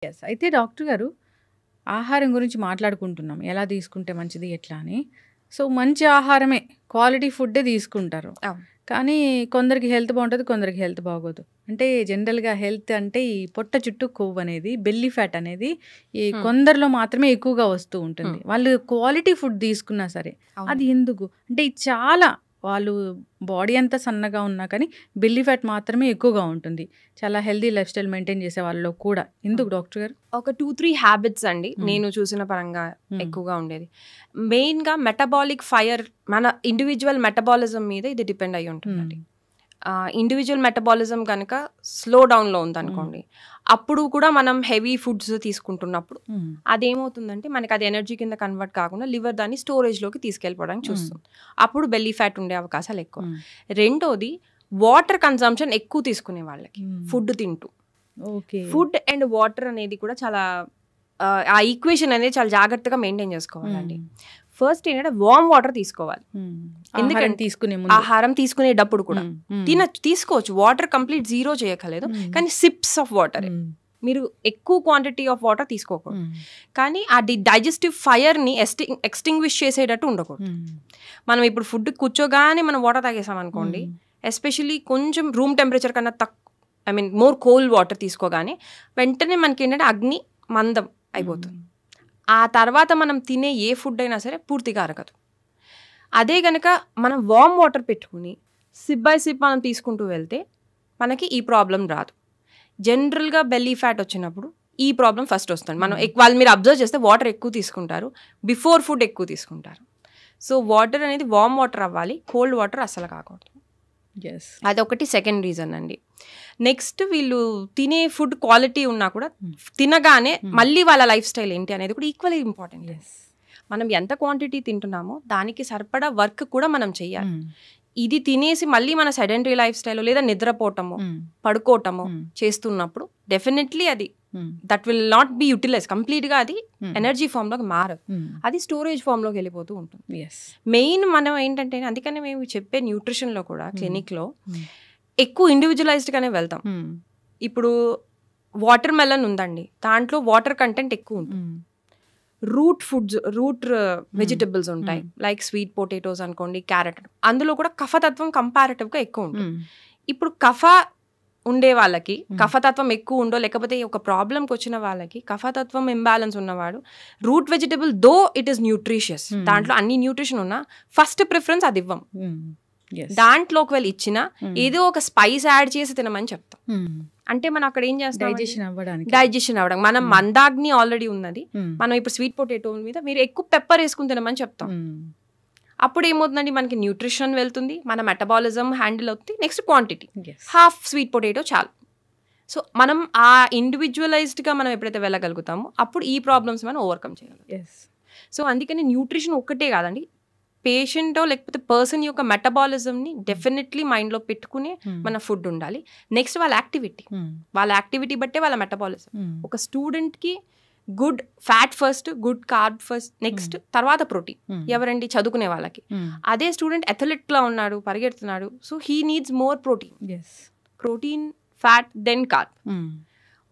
Yes. అయితే doctor గారు ఆహారం గురించి మాట్లాడుకుంటున్నాం. ఎలా తీసుకుంటే మంచిది ఎట్లా అని. సో, మంచి ఆహారమే క్వాలిటీ ఫుడ్డే తీసుకుంటారు. అవును. కానీ కొందరికి హెల్త్ బావుంటది. కొందరికి హెల్త్ బాగోదు. అంటే జనరల్‌గా హెల్త్ అంటే ఈ పొట్ట చుట్టూ కొవ్వు అనేది, బెల్లీ ఫ్యాట్ అనేది ఈ హ్మ్. కొందరిలో మాత్రమే ఎక్కువగా వస్తూ ఉంటుంది. హ్మ్. వాళ్ళు క్వాలిటీ ఫుడ్ తీసుకున్నా సరే. అది అవునండి. ఎందుకు? అంటే ఇది చాలా వాళ్ళు బాడీ అంతా సన్నగా ఉన్నా కానీ బెల్లీ ఫ్యాట్ మాత్రమే ఎక్కువగా ఉంటుంది. చాలా హెల్తీ లైఫ్ స్టైల్ మెయింటైన్ చేసే వాళ్ళలో కూడా. ఎందుకు డాక్టర్ గారు? ఒక 2-3 హ్యాబిట్స్ అండి హ్మ్. నేను చూసిన పరంగా హ్మ్. ఎక్కువగా ఉండేది. మెయిన్‌గా మెటబాలిక్ ఫైర్ మన ఇండివిడ్యువల్ మెటబాలిజం మీద ఇది డిపెండ్ అయ్యి ఉంటుందండి. హ్మ్. ఇండివిడ్యువల్ మెటబాలిజం కనుక స్లో డౌన్‌లో ఉందనుకోండి, అప్పుడు కూడా మనం హెవీ ఫుడ్స్ తీసుకుంటున్నప్పుడు హ్మ్. అదేమవుతుందంటే మనకి అది ఎనర్జీ కింద కన్వర్ట్ కాకుండా లివర్ దాన్ని స్టోరేజ్‌లోకి తీసుకెళ్ళిపోవడానికి హ్మ్. చూస్తుంది. అప్పుడు బెల్లీ ఫ్యాట్ ఉండే అవకాశాలు ఎక్కువ. హ్మ్. రెండోది వాటర్ కన్జంప్షన్ ఎక్కువ తీసుకునే వాళ్ళకి హ్మ్. ఫుడ్ తింటూ. ఓకే. ఫుడ్ అండ్ వాటర్ అనేది కూడా చాలా ఆ ఈక్వేషన్ అనేది చాలా జాగ్రత్తగా మెయింటైన్ చేసుకోవాలండి. హ్మ్. ఫస్ట్ ఏంటంటే వార్మ్ వాటర్ తీసుకోవాలి. హ్మ్. ఆహారం ఎందుకంటే తీసుకునే ముందు. ఆహారం తీసుకునేటప్పుడు కూడా హ్మ్. హ్మ్. తీసుకోవచ్చు. వాటర్ కంప్లీట్ జీరో చేయక్కర్లేదు. హ్మ్. కానీ సిప్స్ ఆఫ్ వాటరే. హ్మ్. మీరు ఎక్కువ క్వాంటిటీ ఆఫ్ వాటర్ తీసుకోకూడదు. హ్మ్. కానీ ఆ డైజెస్టివ్ ఫైర్‌ని ఎక్స్టింగ్విష్ చేసేటట్టు ఉండకూడదు. హ్మ్. మనం ఇప్పుడు ఫుడ్ కూర్చోగానే మనం వాటర్ తాగేసామనుకోండి, హ్మ్. ఎస్పెషల్లీ కొంచెం రూమ్ టెంపరేచర్ కన్నా మోర్ కోల్డ్ వాటర్ తీసుకోగానే వెంటనే మనకేంటంటే అగ్ని మందం అయిపోతుంది. ఆ తర్వాత మనం తినే ఏ ఫుడ్ అయినా సరే పూర్తిగా అరగదు. అదే గనక మనం వార్మ్ వాటర్ పెట్టుకుని సిప్ బై సిప్ మనం తీసుకుంటూ వెళ్తే మనకి ఈ ప్రాబ్లం రాదు. జనరల్‌గా బెల్లీ ఫ్యాట్ వచ్చినప్పుడు ఈ ప్రాబ్లం ఫస్ట్ వస్తుంది. మనం వాళ్ళు మీరు అబ్జర్వ్ చేస్తే వాటర్ ఎక్కువ తీసుకుంటారు. బిఫోర్ ఫుడ్ ఎక్కువ తీసుకుంటారు. సో వాటర్ అనేది వార్మ్ వాటర్ అవ్వాలి. కోల్డ్ వాటర్ అస్సలు కాకూడదు. యెస్. అదొకటి సెకండ్ రీజన్ అండి. నెక్స్ట్ వీళ్ళు తినే ఫుడ్ క్వాలిటీ ఉన్నా కూడా తినగానే మళ్ళీ వాళ్ళ లైఫ్ స్టైల్ ఏంటి అనేది కూడా ఈక్వల్లీ ఇంపార్టెంట్. యెస్. మనం ఎంత క్వాంటిటీ తింటున్నామో దానికి సరిపడా వర్క్ కూడా మనం చెయ్యాలి. హ్మ్. ఇది తినేసి మళ్ళీ మన సెడెంటరీ లైఫ్ స్టైల్ లేదా నిద్రపోవటమో హ్మ్. పడుకోవటమో హ్మ్. చేస్తున్నప్పుడు డెఫినెట్లీ అది hmm. That will not be utilize కంప్లీట్గా. అది Hmm. ఎనర్జీ ఫామ్లోకి మారదు. హ్మ్. అది స్టోరేజ్ ఫామ్లోకి వెళ్ళిపోతూ ఉంటుంది. యెస్. మెయిన్ మనం ఏంటంటే అందుకనే మేము చెప్పే న్యూట్రిషన్లో కూడా క్లినిక్లో హ్మ్. ఎక్కువ ఇండివిజువలైజ్డ్గానే వెళ్తాం. హ్మ్. ఇప్పుడు వాటర్ మెలన్ ఉందండి, దాంట్లో వాటర్ కంటెంట్ ఎక్కువ ఉంటుంది. హ్మ్. రూట్ వెజిటబుల్స్ ఉంటాయి, లైక్ స్వీట్ పొటాటోస్ అనుకోండి, క్యారెట్, అందులో కూడా కఫతత్వం కంపారిటివ్గా ఎక్కువ ఉంటుంది. హ్మ్. ఇప్పుడు కఫ ఉండే వాళ్ళకి కఫతత్వం ఎక్కువ ఉండో లేకపోతే ఒక ప్రాబ్లంకి వచ్చిన వాళ్ళకి కఫతత్వం ఇంబ్యాలెన్స్ ఉన్నవాడు root vegetable though it is nutritious, దాంట్లో అన్ని న్యూట్రిషన్ ఉన్నా ఫస్ట్ ప్రిఫరెన్స్ అది ఇవ్వం. హ్మ్. యెస్. దాంట్లోకి వెళ్ళి ఇచ్చినా ఏదో ఒక స్పైస్ యాడ్ చేసి తినమని చెప్తాం. హ్మ్. అంటే మనం అక్కడ ఏం చేస్తాం, డైజెషన్ అవ్వడానికి. డైజెషన్ అవ్వడం. మనం మందాగ్ని ఆల్రెడీ ఉన్నది, హ్మ్. మనం ఇప్పుడు స్వీట్ పొటాటో మీద మీరు ఎక్కువ పెప్పర్ వేసుకుని తినమని చెప్తాం. హ్మ్. అప్పుడు ఏమవుతుందండి, మనకి న్యూట్రిషన్ వెళ్తుంది, మన మెటబాలిజం హ్యాండిల్ అవుతుంది. Next quantity, yes. Half sweet potato చాలు. సో మనం ఆ ఇండివిజువలైజ్డ్గా మనం ఎప్పుడైతే వెళ్ళగలుగుతామో అప్పుడు ఈ ప్రాబ్లమ్స్ మనం ఓవర్కమ్ చేయగలం. యెస్. సో అందుకని న్యూట్రిషన్ ఒక్కటే కాదండి, పేషెంటో లేకపోతే పర్సన్ యొక్క మెటబాలిజంని డెఫినెట్లీ మైండ్లో పెట్టుకునే మన ఫుడ్ ఉండాలి. నెక్స్ట్ వాళ్ళ యాక్టివిటీ బట్టే వాళ్ళ మెటబాలిజం. ఒక స్టూడెంట్కి good fat first, good carb first, next తర్వాత ప్రోటీన్. ఎవరండి, చదువుకునే వాళ్ళకి. అదే స్టూడెంట్ అథ్లెట్లా ఉన్నాడు, పరిగెడుతున్నాడు, so he needs more protein. Yes. Protein, fat, then carb. Hmm.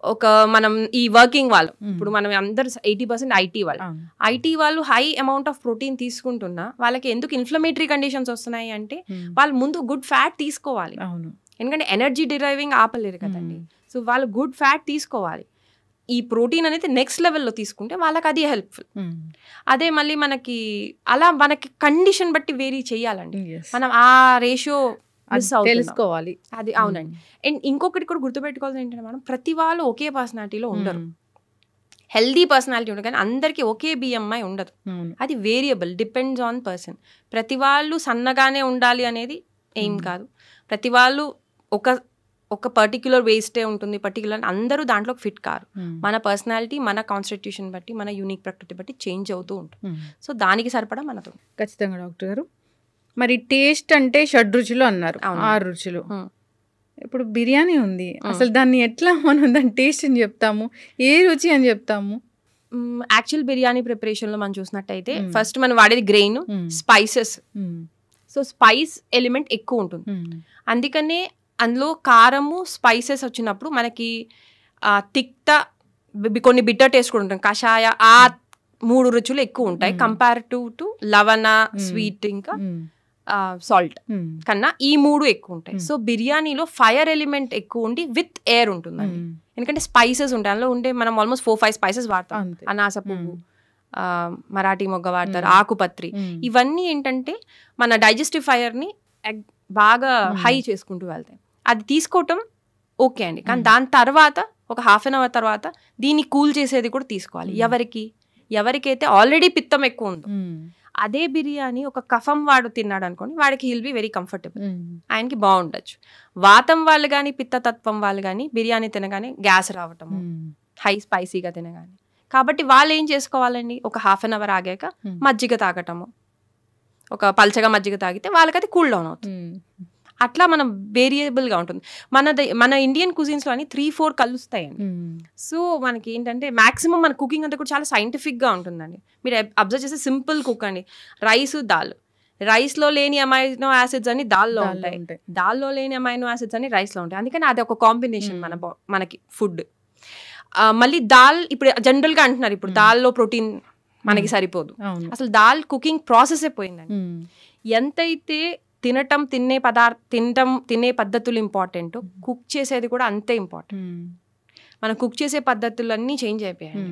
ఒక మనం ఈ వర్కింగ్ వాళ్ళు, ఇప్పుడు మనం అందరు 80% ఐటీ వాళ్ళు, అవును. ఐటీ వాళ్ళు హై అమౌంట్ ఆఫ్ ప్రోటీన్ తీసుకుంటున్నా వాళ్ళకి ఎందుకు ఇన్ఫ్లమేటరీ కండిషన్స్ వస్తున్నాయి అంటే వాళ్ళు ముందు గుడ్ ఫ్యాట్ తీసుకోవాలి. అవును. ఎందుకంటే ఎనర్జీ డిరైవింగ్ ఆపలేరు కదండి. సో వాళ్ళు గుడ్ ఫ్యాట్ తీసుకోవాలి. ఈ ప్రోటీన్ అనేది నెక్స్ట్ లెవెల్లో తీసుకుంటే వాళ్ళకి అది హెల్ప్ఫుల్. అదే మళ్ళీ మనకి అలా మనకి కండిషన్ బట్టి వేరీ చేయాలండి. Yes. మనం ఆ రేషియో మిస్ అవుతున్నాం, తెలుసుకోవాలి. అది అవునండి. అండ్ ఇంకొకటి కూడా గుర్తుపెట్టుకోవాల్సింది ఏంటంటే, మనం ప్రతి వాళ్ళు ఒకే పర్సనాలిటీలో ఉండరు. హెల్దీ పర్సనాలిటీ ఉండదు కానీ అందరికీ ఒకే బిఎంఐ ఉండదు. అవును. అది వేరియబుల్, డిపెండ్స్ ఆన్ పర్సన్. ప్రతి వాళ్ళు సన్నగానే ఉండాలి అనేది ఏం కాదు. ప్రతి వాళ్ళు ఒక పర్టిక్యులర్ వేస్టే ఉంటుంది, పర్టిక్యులర్ అందరూ దాంట్లో ఫిట్ కారు. మన పర్సనాలిటీ, మన కాన్స్టిట్యూషన్ బట్టి, మన యూనిక్ ప్రకృతి బట్టి చేంజ్ అవుతూ ఉంటుంది. సో దానికి సరిపడా మనతో. ఖచ్చితంగా డాక్టర్ గారు. మరి టేస్ట్ అంటే షడ్రుచులు అన్నారు, 6 రుచులు. ఇప్పుడు బిర్యానీ ఉంది, అసలు దాన్ని ఎట్లా మనం దాని టేస్ట్ అని చెప్తాము, ఏ రుచి అని చెప్తాము? యాక్చువల్ బిర్యానీ ప్రిపరేషన్లో మనం చూసినట్టయితే ఫస్ట్ మనం వాడేది grain, spices. So spice element ఎక్కువ ఉంటుంది. అందుకనే అందులో కారము, స్పైసెస్ వచ్చినప్పుడు మనకి తిక్త కొన్ని బిట్టర్ టేస్ట్ కూడా ఉంటుంది, కషాయ, ఆ 3 రుచులు ఎక్కువ ఉంటాయి కంపారిటివ్ టు లవణ, స్వీట్, ఇంకా సాల్ట్ కన్నా ఈ 3 ఎక్కువ ఉంటాయి. సో బిర్యానీలో ఫైర్ ఎలిమెంట్ ఎక్కువ ఉండి విత్ ఎయిర్ ఉంటుందండి. ఎందుకంటే స్పైసెస్ ఉంటాయి అందులో ఉండే, మనం ఆల్మోస్ట్ 4-5 స్పైసెస్ వాడతాం. అనాస పువ్వు, మరాఠీ మొగ్గ వాడతారు, ఆకుపత్రి, ఇవన్నీ ఏంటంటే మన డైజెస్టివ్ ఫైర్ని బాగా హై చేసుకుంటూ వెళ్తాయి. అది తీసుకోవటం ఓకే అండి, కానీ దాని తర్వాత ఒక హాఫ్ అన్ అవర్ తర్వాత దీన్ని కూల్ చేసేది కూడా తీసుకోవాలి. ఎవరికైతే ఆల్రెడీ పిత్తం ఎక్కువ ఉందో, అదే బిర్యానీ ఒక కఫం వాడు తిన్నాడు అనుకోండి, వాడికి హిల్ బి వెరీ కంఫర్టబుల్, ఆయనకి బాగుండొచ్చు. వాతం వాళ్ళు కానీ పిత్తతత్వం వాళ్ళు కానీ బిర్యానీ తినగానే గ్యాస్ రావటము, హై స్పైసీగా తినగానే. కాబట్టి వాళ్ళు ఏం చేసుకోవాలండి, ఒక హాఫ్ అన్ అవర్ ఆగాక మజ్జిగ తాగటము, ఒక పల్చగా మజ్జిగ తాగితే వాళ్ళకి అది కూల్ డౌన్ అవుతుంది. అట్లా మనం వేరియబుల్గా ఉంటుంది. మన ఇండియన్ కుజిన్స్లో అని 3-4 కలుస్తాయండి. సో మనకి ఏంటంటే మ్యాక్సిమం మన కుకింగ్ అంతా కూడా చాలా సైంటిఫిక్గా ఉంటుందండి. మీరు అబ్జర్వ్ చేస్తే సింపుల్ కుక్ అండి, రైస్, దాల్. రైస్లో లేని అమైనో యాసిడ్స్ అని దాల్లో ఉంటాయి, దాల్లో లేని అమైనో యాసిడ్స్ అని రైస్లో ఉంటాయి. అందుకని అది ఒక కాంబినేషన్ మనకి ఫుడ్. మళ్ళీ దాల్ ఇప్పుడు జనరల్గా అంటున్నారు, ఇప్పుడు దాల్లో ప్రోటీన్ మనకి సరిపోదు. అసలు దాల్ కుకింగ్ ప్రాసెసే పోయిందండి. ఎంతైతే తినే పద్ధతులు ఇంపార్టెంట్, కుక్ చేసేది కూడా అంతే ఇంపార్టెంట్. మనం కుక్ చేసే పద్ధతులు అన్నీ చేంజ్ అయిపోయాయి.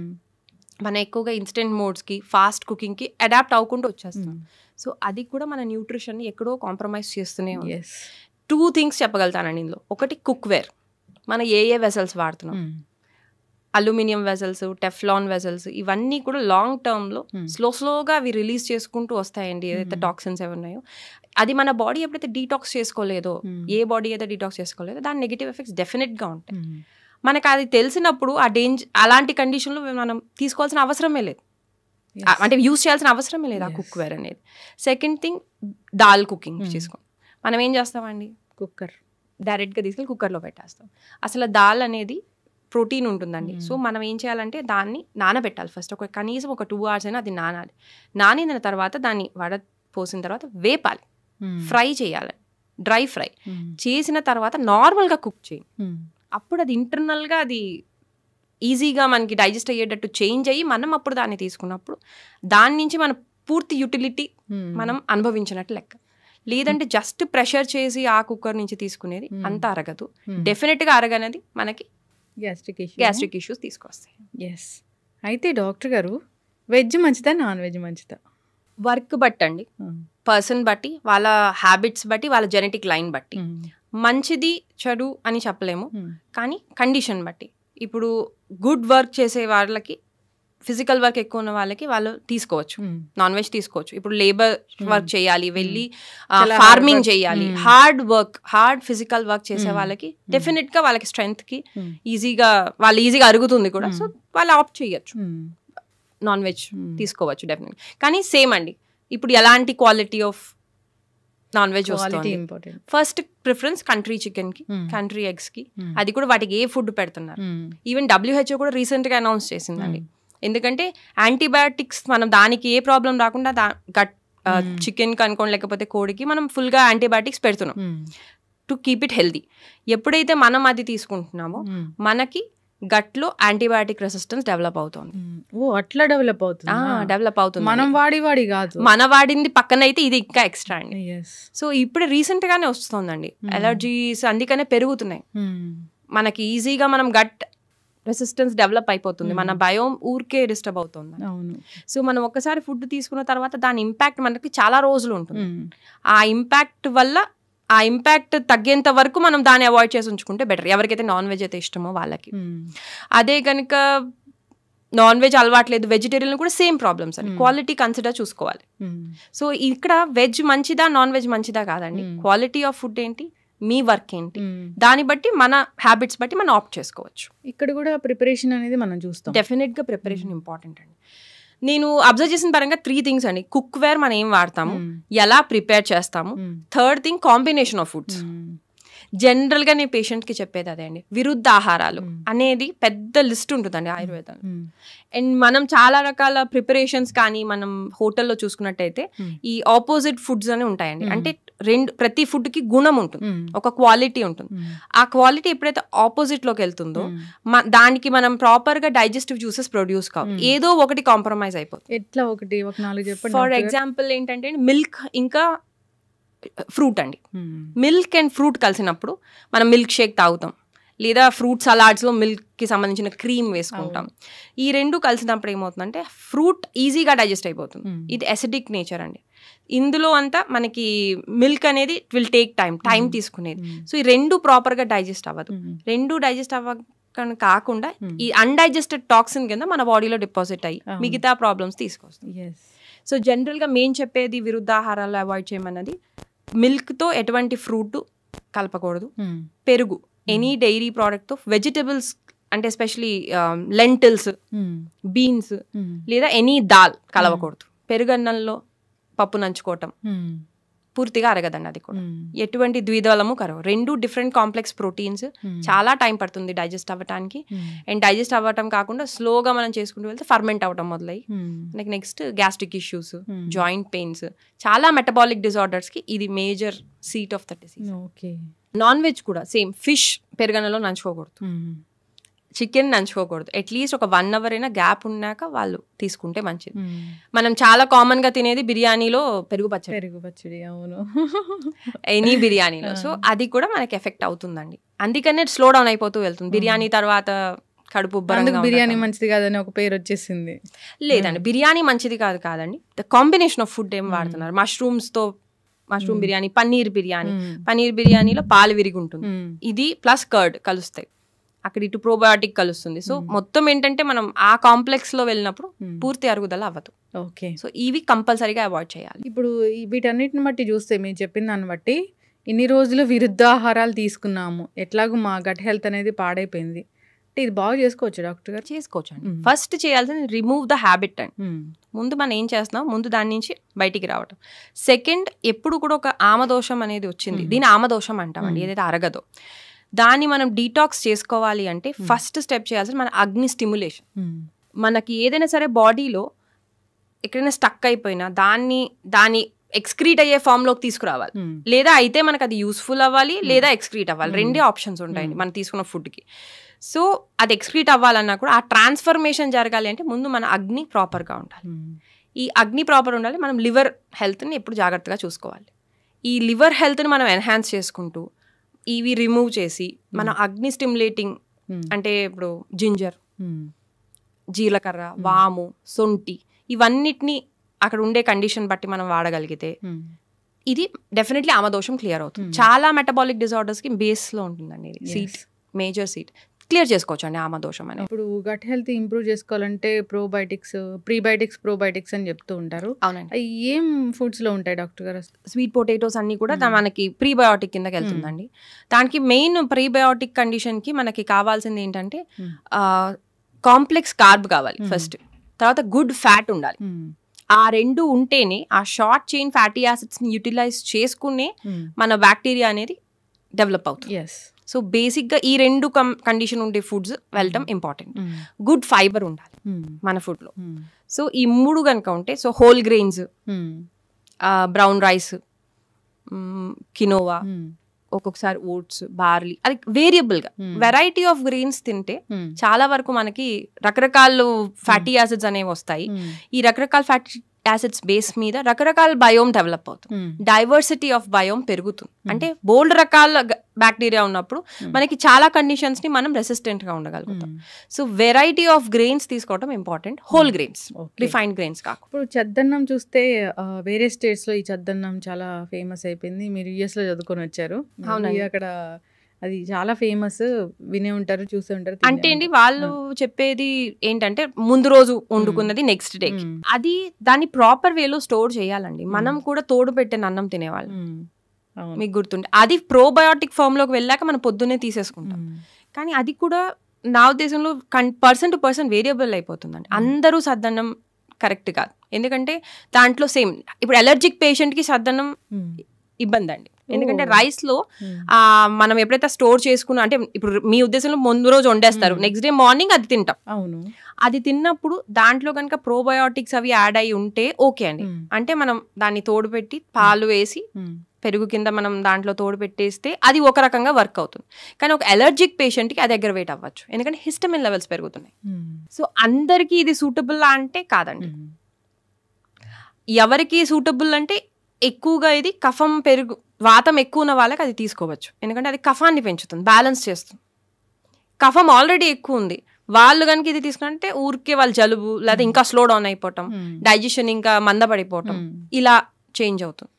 మనం ఎక్కువగా ఇన్స్టెంట్ మోడ్స్కి, ఫాస్ట్ కుకింగ్కి అడాప్ట్ అవ్వకుండా వచ్చేస్తాం. సో అది కూడా మన న్యూట్రిషన్ని ఎక్కడో కాంప్రమైజ్ చేస్తూనే ఉంది. 2 థింగ్స్ చెప్పగలుగుతానండి ఇందులో. ఒకటి కుక్వేర్, మన ఏ వెసల్స్ వాడుతున్నాం, అల్యూమినియం వెజల్స్, టెఫ్లాన్ వెజల్స్, ఇవన్నీ కూడా లాంగ్ టర్మ్లో స్లోగా అవి రిలీజ్ చేసుకుంటూ వస్తాయండి ఏదైతే టాక్సిన్స్ ఏవి ఉన్నాయో. అది మన బాడీ ఎప్పుడైతే డీటాక్స్ చేసుకోలేదో, ఏ బాడీ అయితే డీటాక్స్ చేసుకోలేదో దాని నెగిటివ్ ఎఫెక్ట్స్ డెఫినెట్గా ఉంటాయి. మనకు అది తెలిసినప్పుడు అలాంటి కండిషన్లో మనం తీసుకోవాల్సిన అవసరమే లేదు, అంటే యూజ్ చేయాల్సిన అవసరమే లేదు ఆ కుక్వేర్ అనేది. సెకండ్ థింగ్, దాల్ కుకింగ్ చేసుకోండి. మనం ఏం చేస్తామండి, డైరెక్ట్గా తీసుకెళ్ళి కుక్కర్లో పెట్టేస్తాం. అసలు దాల్ అనేది ప్రోటీన్ ఉంటుందండి. సో మనం ఏం చేయాలంటే దాన్ని నానబెట్టాలి ఫస్ట్, కనీసం ఒక 2 hours అయినా అది నానాలి. నానిన తర్వాత దాన్ని పోసిన తర్వాత వేపాలి, ఫ్రై చేయాలి, డ్రై ఫ్రై చేసిన తర్వాత నార్మల్గా కుక్ చేయండి. అప్పుడు అది ఇంటర్నల్గా అది ఈజీగా మనకి డైజెస్ట్ అయ్యేటట్టు చేంజ్ అయ్యి మనం అప్పుడు దాన్ని తీసుకున్నప్పుడు దాని నుంచి మన పూర్తి యూటిలిటీ మనం అనుభవించినట్టు లెక్క. లేదంటే జస్ట్ ప్రెషర్ చేసి ఆ కుక్కర్ నుంచి తీసుకునేది అంత అరగదు. డెఫినెట్గా అరగనేది మనకి గ్యాస్ట్రిక్ ఇష్యూస్ తీసుకొస్తాయి. ఎస్. అయితే డాక్టర్ గారు, వెజ్ మంచిదా నాన్ వెజ్ మంచిదా? వర్క్ బట్టి అండి, పర్సన్ బట్టి, వాళ్ళ హ్యాబిట్స్ బట్టి, వాళ్ళ జెనెటిక్ లైన్ బట్టి మంచిది చెడు అని చెప్పలేము, కానీ కండిషన్ బట్టి. ఇప్పుడు గుడ్ వర్క్ చేసే వాళ్ళకి, ఫిజికల్ వర్క్ ఎక్కువ ఉన్న వాళ్ళకి వాళ్ళు తీసుకోవచ్చు, నాన్ వెజ్ తీసుకోవచ్చు. ఇప్పుడు లేబర్ వర్క్ చేయాలి, వెళ్ళి ఫార్మింగ్ చేయాలి, హార్డ్ ఫిజికల్ వర్క్ చేసే వాళ్ళకి డెఫినెట్ గా వాళ్ళకి స్ట్రెంగ్త్ కి ఈజీగా అరుగుతుంది కూడా. సో వాళ్ళు ఆప్ట్ చేయొచ్చు, నాన్ వెజ్ తీసుకోవచ్చు డెఫినెట్. కానీ సేమ్ అండి, ఇప్పుడు ఎలాంటి క్వాలిటీ ఆఫ్ నాన్ వెజ్ వస్తుంది, ఫస్ట్ ప్రిఫరెన్స్ కంట్రీ చికెన్ కి, కంట్రీ ఎగ్స్ కి. అది కూడా వాటికి ఏ ఫుడ్ పెడుతున్నారు. ఈవెన్ WHO కూడా రీసెంట్ గా అనౌన్స్ చేసిందండి. ఎందుకంటే యాంటీబయాటిక్స్ మనం దానికి ఏ ప్రాబ్లం రాకుండా చికెన్ కి అనుకోండి, లేకపోతే కోడికి మనం ఫుల్గా యాంటీబయాటిక్స్ పెడుతున్నాం టు కీప్ ఇట్ హెల్దీ. ఎప్పుడైతే మనం అది తీసుకుంటున్నామో మనకి గట్లో యాంటీబయాటిక్ రెసిస్టెన్స్ డెవలప్ అవుతుంది. అట్లా డెవలప్ అవుతుంది. మనం కాదు, మన వాడింది పక్కన అయితే ఇది ఇంకా ఎక్స్ట్రా అండి. సో ఇప్పుడు రీసెంట్ గానే వస్తుందండి అలర్జీస్, అందుకనే పెరుగుతున్నాయి మనకి. ఈజీగా మనం గట్ రెసిస్టెన్స్ డెవలప్ అయిపోతుంది, మన బయోమ్ ఊరికే డిస్టర్బ్ అవుతుంది. సో మనం ఒక్కసారి ఫుడ్ తీసుకున్న తర్వాత దాని ఇంపాక్ట్ మనకి చాలా రోజులు ఉంటుంది. ఆ ఇంపాక్ట్ తగ్గేంత వరకు మనం దాన్ని అవాయిడ్ చేసి ఉంచుకుంటే బెటర్, ఎవరికైతే నాన్ వెజ్ అయితే ఇష్టమో వాళ్ళకి. అదే కనుక నాన్ వెజ్ అలవాట్లేదు, వెజిటేరియన్ కూడా సేమ్ ప్రాబ్లమ్స్ అండి. క్వాలిటీ కన్సిడర్ చూసుకోవాలి. సో ఇక్కడ వెజ్ మంచిదా నాన్ వెజ్ మంచిదా కాదండి, క్వాలిటీ ఆఫ్ ఫుడ్ ఏంటి, మీ వర్క్ ఏంటి, దాన్ని బట్టి మన హ్యాబిట్స్ బట్టి మనం ఆప్ట్ చేసుకోవచ్చు. ఇక్కడ కూడా ప్రిపరేషన్ అనేది మనం చూస్తాం. డెఫినెట్ గా ప్రిపరేషన్ ఇంపార్టెంట్ అండి. నేను అబ్జర్వ్ చేసిన పరంగా 3 things అండి. కుక్వేర్ మనం ఏం వాడతాము, ఎలా ప్రిపేర్ చేస్తాము, third thing combination of foods. జనరల్గా నేను పేషెంట్కి చెప్పేది అదే అండి, విరుద్ధ ఆహారాలు అనేది పెద్ద లిస్ట్ ఉంటుందండి ఆయుర్వేదంలో. అండ్ మనం చాలా రకాల ప్రిపరేషన్స్ కానీ మనం హోటల్లో చూసుకున్నట్టయితే ఈ ఆపోజిట్ ఫుడ్స్ అని ఉంటాయండి. అంటే ప్రతి ఫుడ్ కి గుణం ఉంటుంది, ఒక క్వాలిటీ ఉంటుంది. ఆ క్వాలిటీ ఎప్పుడైతే ఆపోజిట్ లోకి వెళ్తుందో దానికి మనం ప్రాపర్ గా డైజెస్టివ్ జ్యూసెస్ ప్రొడ్యూస్ కావు, ఏదో ఒకటి కాంప్రమైజ్ అయిపోతుంది. ఎట్లా ఒకటి ఒక 4 చెప్పండి. ఫర్ ఎగ్జాంపుల్ ఏంటంటే మిల్క్ ఇంకా ఫ్రూట్ అండి. మిల్క్ అండ్ ఫ్రూట్ కలిసినప్పుడు మనం మిల్క్ షేక్ తాగుతాం, లేదా ఫ్రూట్ సలాడ్స్లో మిల్క్కి సంబంధించిన క్రీమ్ వేసుకుంటాం. ఈ రెండు కలిసినప్పుడు ఏమవుతుందంటే ఫ్రూట్ ఈజీగా డైజెస్ట్ అయిపోతుంది. ఇది అసిడిక్ నేచర్ అండి. ఇందులో అంతా మనకి మిల్క్ అనేది ఇట్ విల్ టేక్ టైం తీసుకునేది. సో ఈ రెండు ప్రాపర్గా డైజెస్ట్ అవ్వదు. రెండు డైజెస్ట్ కాకుండా ఈ అన్డైజెస్టెడ్ టాక్సిన్ కింద మన బాడీలో డిపాజిట్ అయ్యి మిగతా ప్రాబ్లమ్స్ తీసుకొస్తుంది. సో జనరల్గా మేము చెప్పేది విరుద్ధాహారాలు అవాయిడ్ చేయమన్నది మిల్క్తో ఎటువంటి ఫ్రూట్ కలపకూడదు, పెరుగు ఎనీ డైరీ ప్రోడక్ట్తో, వెజిటబుల్స్ అంటే ఎస్పెషలీ లెంటిల్స్, బీన్స్ లేదా ఎనీ దాల్ కలవకూడదు. పెరుగన్నంలో పప్పు నంచుకోవటం పూర్తిగా అరగదండి. అది కూడా ఎటువంటి ద్విదళము కరవు. రెండు డిఫరెంట్ కాంప్లెక్స్ ప్రోటీన్స్, చాలా టైం పడుతుంది డైజెస్ట్ అవ్వటానికి. అండ్ డైజెస్ట్ అవ్వటం కాకుండా స్లోగా మనం చేసుకుంటూ వెళ్తే ఫర్మెంట్ అవ్వటం మొదలయ్యి next gastric issues, joint pains, చాలా మెటబాలిక్ డిజార్డర్స్కి ఇది major seat of the disease. Non veg కూడా సేమ్, ఫిష్ పెరుగన్నలో నంచుకోకూడదు, చికెన్ నంచుకోకూడదు. అట్లీస్ట్ ఒక 1 hour అయినా గ్యాప్ ఉన్నాక వాళ్ళు తీసుకుంటే మంచిది. మనం చాలా కామన్ గా తినేది బిర్యానీలో పెరుగు పచ్చడి, అవును, ఎనీ బిర్యానీలో. సో అది కూడా మనకి ఎఫెక్ట్ అవుతుందండి. అందుకనే స్లో డౌన్ అయిపోతూ వెళ్తుంది. బిర్యానీ తర్వాత కడుపు బిర్యానీ మంచిది కాదని ఒక పేరు వచ్చేసింది. లేదండి, బిర్యానీ మంచిది కాదండి. ద కాంబినేషన్ ఆఫ్ ఫుడ్ ఏం వాడుతున్నారు. మష్రూమ్ బిర్యానీ, పన్నీర్ బిర్యానీలో పాలు విరిగి ఉంటుంది, ఇది ప్లస్ కర్డ్ కలుస్తాయి, అక్కడ ఇటు ప్రోబయోటిక్ కలుస్తుంది. సో మొత్తం ఏంటంటే మనం ఆ కాంప్లెక్స్ లో వెళ్ళినప్పుడు పూర్తి అరుగుదల అవ్వదు. ఓకే, సో ఇవి కంపల్సరీగా అవాయిడ్ చేయాలి. ఇప్పుడు వీటన్నిటిని బట్టి చూస్తే మీరు చెప్పిన దాన్ని బట్టి ఇన్ని రోజులు విరుద్ధాహారాలు తీసుకున్నాము, ఎట్లాగూ మా గట్ హెల్త్ అనేది పాడైపోయింది, ఇది బాగా చేసుకోవచ్చు డాక్టర్ గారు? చేసుకోవచ్చు అండి. ఫస్ట్ చేయాల్సింది రిమూవ్ ద హ్యాబిట్ అండి. ముందు మనం ఏం చేస్తున్నాం, ముందు దాని నుంచి బయటికి రావటం. సెకండ్, ఎప్పుడు కూడా ఒక ఆమదోషం అనేది వచ్చింది, దీని ఆమదోషం అంటామండి, ఏదైతే అరగదో దాన్ని మనం డీటాక్స్ చేసుకోవాలి అంటే ఫస్ట్ స్టెప్ చేయాల్సింది మన అగ్ని స్టిమ్యులేషన్. మనకి ఏదైనా సరే బాడీలో ఎక్కడైనా స్టక్ అయిపోయినా దాన్ని ఎక్స్క్రీట్ అయ్యే ఫామ్ లోకి తీసుకురావాలి, లేదా అయితే మనకు అది యూస్ఫుల్ అవ్వాలి, లేదా ఎక్స్క్రీట్ అవ్వాలి. రెండే ఆప్షన్స్ ఉంటాయండి మనం తీసుకున్న ఫుడ్కి. సో అది ఎక్స్క్రీట్ అవ్వాలన్నా కూడా ఆ ట్రాన్స్ఫర్మేషన్ జరగాలి అంటే ముందు మన అగ్ని ప్రాపర్గా ఉండాలి. ఈ అగ్ని ప్రాపర్ ఉండాలి. మనం లివర్ హెల్త్ని ఎప్పుడు జాగ్రత్తగా చూసుకోవాలి. ఈ లివర్ హెల్త్ని మనం ఎన్హాన్స్ చేసుకుంటూ ఇవి రిమూవ్ చేసి మన అగ్ని స్టిమ్యులేటింగ్ అంటే ఇప్పుడు జింజర్, జీలకర్ర, వాము, సొంటి ఇవన్నిటిని అక్కడ ఉండే కండిషన్ బట్టి మనం వాడగలిగితే ఇది డెఫినెట్లీ ఆమదోషం క్లియర్ అవుతుంది. చాలా మెటబాలిక్ డిజార్డర్స్కి బేస్లో ఉంటుందండి ఇది, సీట్, మేజర్ సీట్ క్లియర్ చేసుకోవచ్చు అండి ఆమదోషం అనేది. ఇప్పుడు గట్ హెల్త్ ఇంప్రూవ్ చేసుకోవాలంటే ప్రోబయోటిక్స్ అని చెప్తూ ఉంటారు. అవునండి. ఏం ఫుడ్స్ లో ఉంటాయి డాక్టర్ గారు? స్వీట్ పొటాటోస్ అన్ని కూడా మనకి ప్రీబయోటిక్ కిందకి వెళ్తుందండి. దానికి మెయిన్ ప్రీబయోటిక్ కండిషన్ కి మనకి కావాల్సింది ఏంటంటే కాంప్లెక్స్ కార్బ్ కావాలి ఫస్ట్, తర్వాత గుడ్ ఫ్యాట్ ఉండాలి. ఆ రెండు ఉంటేనే ఆ షార్ట్ చైన్ ఫ్యాటీ యాసిడ్స్ ని యూటిలైజ్ చేసుకునే మన బ్యాక్టీరియా అనేది డెవలప్ అవుతుంది. సో బేసిక్గా ఈ రెండు కండిషన్ ఉండే ఫుడ్స్ వెళ్ళటం ఇంపార్టెంట్. గుడ్ ఫైబర్ ఉండాలి మన ఫుడ్లో. సో ఈ 3 కనుక ఉంటే, so whole grains, brown rice, quinoa, ఒక్కొక్కసారి ఓట్స్, బార్లీ, అది వేరియబుల్గా వెరైటీ ఆఫ్ గ్రెయిన్స్ తింటే చాలా వరకు మనకి రకరకాల ఫ్యాటీ యాసిడ్స్ అనేవి వస్తాయి. ఈ రకరకాల ఫ్యాటీ యాసిడ్స్ బేస్ మీద రకరకాల బయోమ్ డెవలప్ అవుతుంది, డైవర్సిటీ ఆఫ్ బయోమ్ పెరుగుతుంది. అంటే బోల్డ్ రకాల బ్యాక్టీరియా ఉన్నప్పుడు మనకి చాలా కండిషన్స్ ని మనం రెసిస్టెంట్ గా ఉండగలుగుతాం. సో వెరైటీ ఆఫ్ గ్రెయిన్స్ తీసుకోవడం important, whole grains, refined grains కాకుండా. ఇప్పుడు చద్దన్నం చూస్తే వేరే స్టేట్స్ లో ఈ చద్దన్నం చాలా ఫేమస్ అయిపోయింది. మీరు యుఎస్ లో చదువుకొని వచ్చారు, అక్కడ అది చాలా ఫేమస్, వినే ఉంటారు, చూసే ఉంటారు. అంటే అండి వాళ్ళు చెప్పేది ఏంటంటే ముందు రోజు వండుకున్నది నెక్స్ట్ డే, అది దాన్ని ప్రాపర్ వేలో స్టోర్ చేయాలండి. మనం కూడా తోడు పెట్టిన అన్నం తినేవాళ్ళం, మీకు గుర్తుంటే. అది ప్రోబయోటిక్ ఫామ్ లోకి వెళ్ళాక మనం పొద్దున్నే తీసేసుకుంటాం. కానీ అది కూడా నా ఉద్దేశంలో పర్సన్ టు పర్సన్ వేరియబుల్ అయిపోతుందండి. అందరూ సద్దన్నం కరెక్ట్ కాదు, ఎందుకంటే దాంట్లో సేమ్ ఇప్పుడు అలర్జిక్ పేషెంట్ కి సద్దన్నం ఇబ్బంది అండి. ఎందుకంటే రైస్ లో మనం ఎప్పుడైతే స్టోర్ చేసుకున్నా, అంటే ఇప్పుడు మీ ఉద్దేశంలో ముందు రోజు వండేస్తారు, నెక్స్ట్ డే మార్నింగ్ అది తింటాం. అవును, అది తిన్నప్పుడు దాంట్లో కనుక ప్రోబయోటిక్స్ అవి యాడ్ అయి ఉంటే ఓకే అండి. అంటే మనం దాన్ని తోడు పెట్టి పాలు వేసి పెరుగు కింద మనం దాంట్లో తోడు పెట్టేస్తే అది ఒక రకంగా వర్క్ అవుతుంది. కానీ ఒక అలర్జిక్ పేషెంట్కి అది అగ్రవేట్ అవ్వచ్చు, ఎందుకంటే హిస్టమిన్ లెవెల్స్ పెరుగుతున్నాయి. సో అందరికీ ఇది సూటబుల్ అంటే కాదండి. ఎవరికి సూటబుల్ అంటే ఎక్కువగా ఇది కఫం పెరుగు వాతం ఎక్కువ ఉన్న వాళ్ళకి అది తీసుకోవచ్చు, ఎందుకంటే అది కఫాన్ని పెంచుతుంది, బ్యాలెన్స్ చేస్తుంది. కఫం ఆల్రెడీ ఎక్కువ ఉంది, వాళ్ళు కనుక ఇది తీసుకుంటే ఊరికే వాళ్ళు జలుబు లేదా ఇంకా స్లో డౌన్ అయిపోవటం, డైజెషన్ ఇంకా మందపడిపోవటం ఇలా చేంజ్ అవుతుంది.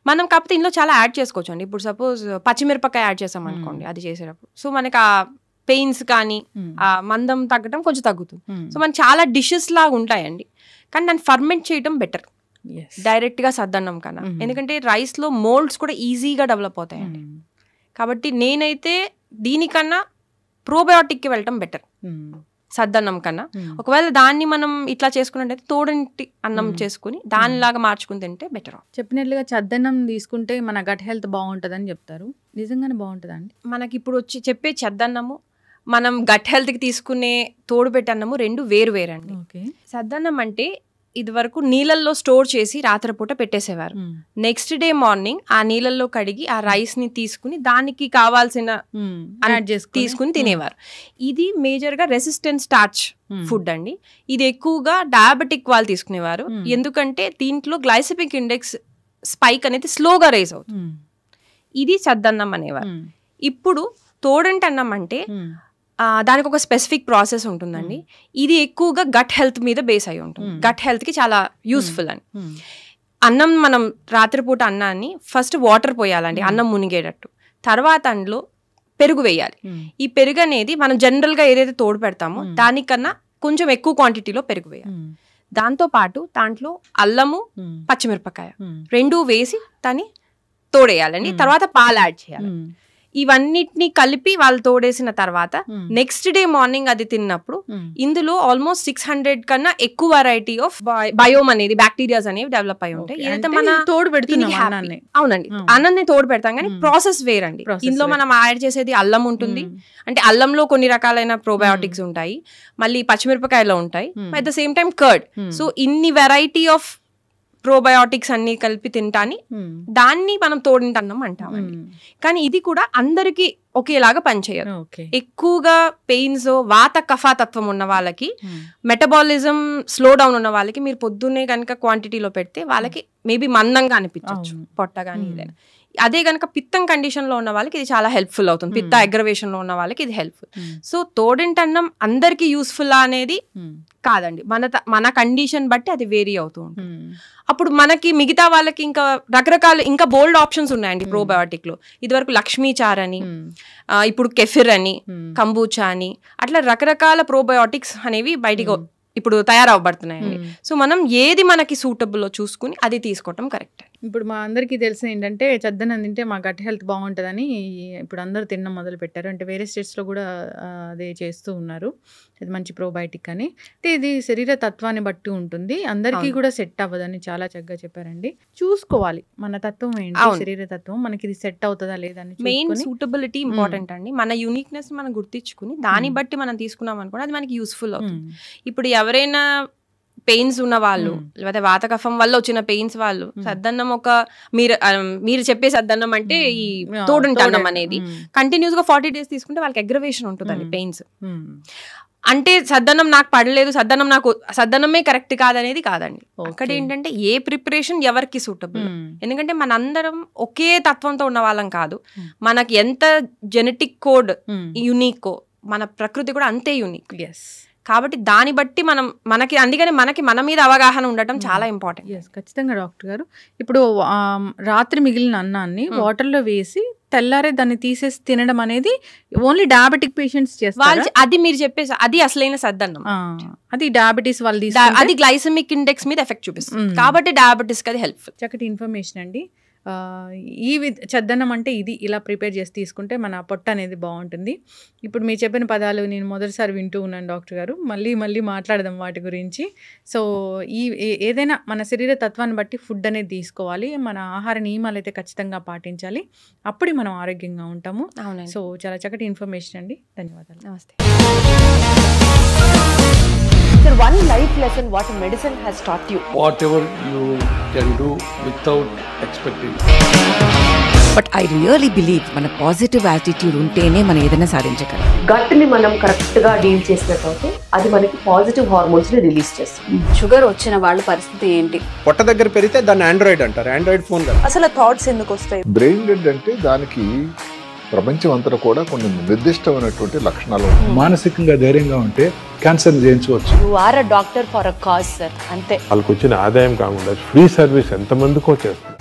మనం కాకపోతే ఇందులో చాలా యాడ్ చేసుకోవచ్చు అండి. ఇప్పుడు సపోజ్ పచ్చిమిరపకాయ యాడ్ చేసాం అనుకోండి అది చేసేటప్పుడు, సో మనకి ఆ పెయిన్స్ కానీ ఆ మందం తగ్గడం కొంచెం తగ్గుతుంది. సో మనకి చాలా డిషెస్ లాగా ఉంటాయండి, కానీ దాన్ని ఫర్మెంట్ చేయడం బెటర్ డైరెక్ట్ గా సద్దన్నం కన్నా, ఎందుకంటే రైస్ లో మోల్డ్స్ కూడా ఈజీగా డెవలప్ అవుతాయండి. కాబట్టి నేనైతే దీనికన్నా ప్రోబయోటిక్ కి వెళ్ళటం బెటర్ సద్దన్నం కన్నా. ఒకవేళ దాన్ని మనం ఇట్లా చేసుకున్నట్టయితే తోడంటి అన్నం చేసుకుని దానిలాగా మార్చుకుని తింటే బెటర్. చెప్పినట్లుగా చద్దన్నం తీసుకుంటే మన గట్ హెల్త్ బాగుంటుందని చెప్తారు, నిజంగానే బాగుంటుందా అండి? మనకి ఇప్పుడు వచ్చి చెప్పే చద్దన్నము మనం గట్ హెల్త్ కి తీసుకునే తోడు పెట్టి అన్నము రెండు వేరు వేరండి. సద్దన్నం అంటే ఇది వరకు నీళ్ళల్లో స్టోర్ చేసి రాత్రిపూట పెట్టేసేవారు. నెక్స్ట్ డే మార్నింగ్ ఆ నీళ్ళల్లో కడిగి ఆ రైస్ ని తీసుకుని దానికి కావాల్సిన తీసుకుని తినేవారు. ఇది మేజర్ గా రెసిస్టెంట్ స్టార్చ్ ఫుడ్ అండి. ఇది ఎక్కువగా డయాబెటిక్ వాళ్ళు తీసుకునేవారు, ఎందుకంటే దీంట్లో గ్లైసెమిక్ ఇండెక్స్ స్పైక్ అనేది స్లోగా రైజ్ అవుతుంది. ఇది సద్దన్నం అనేవారు. ఇప్పుడు తోడంటి అన్నం అంటే దానికి ఒక స్పెసిఫిక్ ప్రాసెస్ ఉంటుందండి. ఇది ఎక్కువగా గట్ హెల్త్ మీద బేస్ అయి ఉంటుంది, గట్ హెల్త్ కి చాలా యూస్ఫుల్ అని. అన్నం మనం రాత్రిపూట అన్నాన్ని ఫస్ట్ వాటర్ పోయాలండి అన్నం మునిగేటట్టు, తర్వాత అందులో పెరుగు వేయాలి. ఈ పెరుగు అనేది మనం జనరల్ గా ఏదైతే తోడు పెడతామో దానికన్నా కొంచెం ఎక్కువ క్వాంటిటీలో పెరుగు వేయాలి. దాంతో పాటు దాంట్లో అల్లము పచ్చిమిరపకాయ రెండు వేసి దాన్ని తోడేయాలండి. తర్వాత పాలు యాడ్ చేయాలి. ఇవన్నిటిని కలిపి వాళ్ళు తోడేసిన తర్వాత నెక్స్ట్ డే మార్నింగ్ అది తిన్నప్పుడు ఇందులో ఆల్మోస్ట్ 600 కన్నా ఎక్కువ వెరైటీ ఆఫ్ బయోమ్ అనేది బ్యాక్టీరియాస్ అనేవి డెవలప్ అయి ఉంటాయి. ఏదైతే మన తోడు పెడుతున్నాం అవునండి అన్నాన్ని తోడు పెడతాం, కానీ ప్రాసెస్ వేరండి. ఇందులో మనం యాడ్ చేసేది అల్లం ఉంటుంది, అంటే అల్లంలో కొన్ని రకాలైన ప్రోబయోటిక్స్ ఉంటాయి, మళ్ళీ పచ్చిమిరపకాయలో ఉంటాయి, at the same time curd. So ఇన్ని వెరైటీ ఆఫ్ ప్రోబయోటిక్స్ అన్ని కలిపి తింటాని దాన్ని మనం తోడింటి అన్నం అంటామండి. కానీ ఇది కూడా అందరికి ఒకేలాగా పనిచేయదు. ఎక్కువగా పెయిన్స్ వాత కఫాతత్వం ఉన్న వాళ్ళకి, మెటబాలిజం స్లో డౌన్ ఉన్న వాళ్ళకి మీరు పొద్దున్నే కనుక క్వాంటిటీలో పెడితే వాళ్ళకి మేబీ మందంగా అనిపించవచ్చు పొట్ట కానీ ఏదైనా. అదే కనుక పిత్తం కండిషన్ లో ఉన్న వాళ్ళకి ఇది చాలా హెల్ప్ఫుల్ అవుతుంది, పిత్త అగ్రవేషన్ లో ఉన్న వాళ్ళకి ఇది హెల్ప్ఫుల్. సో తోడింటి అన్నం అందరికి యూస్ఫుల్ అనేది కాదండి, మన కండిషన్ బట్టి అది వేరీ అవుతూ ఉంటుంది. అప్పుడు మనకి మిగతా వాళ్ళకి ఇంకా రకరకాల ఇంకా బోల్డ్ ఆప్షన్స్ ఉన్నాయండి ప్రోబయోటిక్ లో. ఇది వరకు లక్ష్మీ చార్ అని, ఇప్పుడు కెఫిర్ అని, కంబూచా అని, అట్లా రకరకాల ప్రోబయోటిక్స్ అనేవి బయటికి ఇప్పుడు తయారవబడుతున్నాయండి. సో మనం ఏది మనకి సూటబుల్లో చూసుకుని అది తీసుకోవటం కరెక్ట్. ఇప్పుడు మా అందరికీ తెలిసిన ఏంటంటే చద్దన్నం తింటే మా గట్ హెల్త్ బాగుంటుందని ఇప్పుడు అందరూ తినడం మొదలు పెట్టారు. అంటే వేరే స్టేట్స్లో కూడా అదే చేస్తూ ఉన్నారు, ఇది మంచి ప్రోబయోటిక్ అని. అంటే ఇది శరీర తత్వాన్ని బట్టి ఉంటుంది, అందరికీ కూడా సెట్ అవ్వదని చాలా చక్కగా చెప్పారండి. చూసుకోవాలి మన తత్వం ఏంటి, శరీర తత్వం మనకి ఇది సెట్ అవుతుందా లేదా అని. మెయిన్ సూటబిలిటీ ఇంపార్టెంట్ అండి. మన యూనిక్నెస్ మనం గుర్తించుకుని దాన్ని బట్టి మనం తీసుకున్నాం అనుకోండి అది మనకి యూస్ఫుల్ అవుతుంది. ఇప్పుడు ఎవరైనా పెయిన్స్ ఉన్న వాళ్ళు లేకపోతే వాత కఫం వల్ల వచ్చిన పెయిన్స్ వాళ్ళు సద్దన్నం ఒక మీరు చెప్పే సద్దన్నం అంటే ఈ తోడంటి అన్నం అనేది కంటిన్యూస్ గా 40 days తీసుకుంటే వాళ్ళకి అగ్రవేషన్ ఉంటుందండి పెయిన్స్. అంటే సద్దన్నం నాకు పడలేదు, సద్దన్నమే కరెక్ట్ కాదనేది కాదండి. అక్కడ ఏంటంటే ఏ ప్రిపరేషన్ ఎవరికి సూటబుల్, ఎందుకంటే మనందరం ఒకే తత్వంతో ఉన్న వాళ్ళం కాదు. మనకి ఎంత జెనెటిక్ కోడ్ యూనిక్, మన ప్రకృతి కూడా అంతే యూనిక్. కాబట్టి దాన్ని బట్టి అందుకని మనకి మన మీద అవగాహన ఉండటం చాలా ఇంపార్టెంట్. ఖచ్చితంగా డాక్టర్ గారు. ఇప్పుడు రాత్రి మిగిలిన అన్నాన్ని వాటర్లో వేసి తెల్లారే దాన్ని తీసేసి తినడం అనేది ఓన్లీ డయాబెటిక్ పేషెంట్స్ చేస్తారు. అది మీరు చెప్పేసి అది అసలైన సద్దన్నం. అది డయాబెటీస్ వాళ్ళు అది గ్లైసెమిక్ ఇండెక్స్ మీద ఎఫెక్ట్ చూపిస్తుంది, కాబట్టి డయాబెటీస్ కి అది హెల్ప్ఫుల్. చక్కటి ఇన్ఫర్మేషన్ అండి. ఈ చద్దన్నం అంటే ఇది ఇలా ప్రిపేర్ చేసి తీసుకుంటే మన పొట్ట అనేది బాగుంటుంది. ఇప్పుడు మీరు చెప్పిన పదాలు నేను మొదటిసారి వింటూ ఉన్నాను డాక్టర్ గారు, మళ్ళీ మాట్లాడదాం వాటి గురించి. సో ఏదైనా మన శరీర తత్వాన్ని బట్టి ఫుడ్ అనేది తీసుకోవాలి, మన ఆహార నియమాలు అయితే ఖచ్చితంగా పాటించాలి, అప్పుడు మనం ఆరోగ్యంగా ఉంటాము. సో చాలా చక్కటి ఇన్ఫర్మేషన్ అండి, ధన్యవాదాలు. నమస్తే. Sir, one life lesson what medicine has taught you. Whatever you can do without expecting. But I really believe మన పాజిటివ్ యాటిట్యూడ్ ఉంటేనే మనం ఏదైనా సాధించగలం. గట్ ని మనం కరెక్ట్ గా డీల్ చేసినట్లయితే అది మనకి పాజిటివ్ హార్మోన్స్ ని రిలీజ్ చేస్తుంది. షుగర్ వచ్చిన వాళ్ళ పరిస్థితి ఏంటి? పొట్ట దగ్గర పెరిగితే దాన్ని ఆండ్రాయిడ్ అంటారు, ఆండ్రాయిడ్ ఫోన్ కదా. అసలు థాట్స్ ఎందుకు వస్తాయి? బ్రెయిన్ డెడ్ అంటే దానికి ప్రపంచం అంతా కూడా కొన్ని నిర్దిష్టమైనటువంటి లక్షణాలు. మానసికంగా ధైర్యంగా ఉంటే క్యాన్సర్ జయించవచ్చు. You are a doctor for a cause sir, అంతే. వాళ్ళకి వచ్చిన ఆదాయం కాకుండా ఫ్రీ సర్వీస్ ఎంతమందికో చేస్తుంది.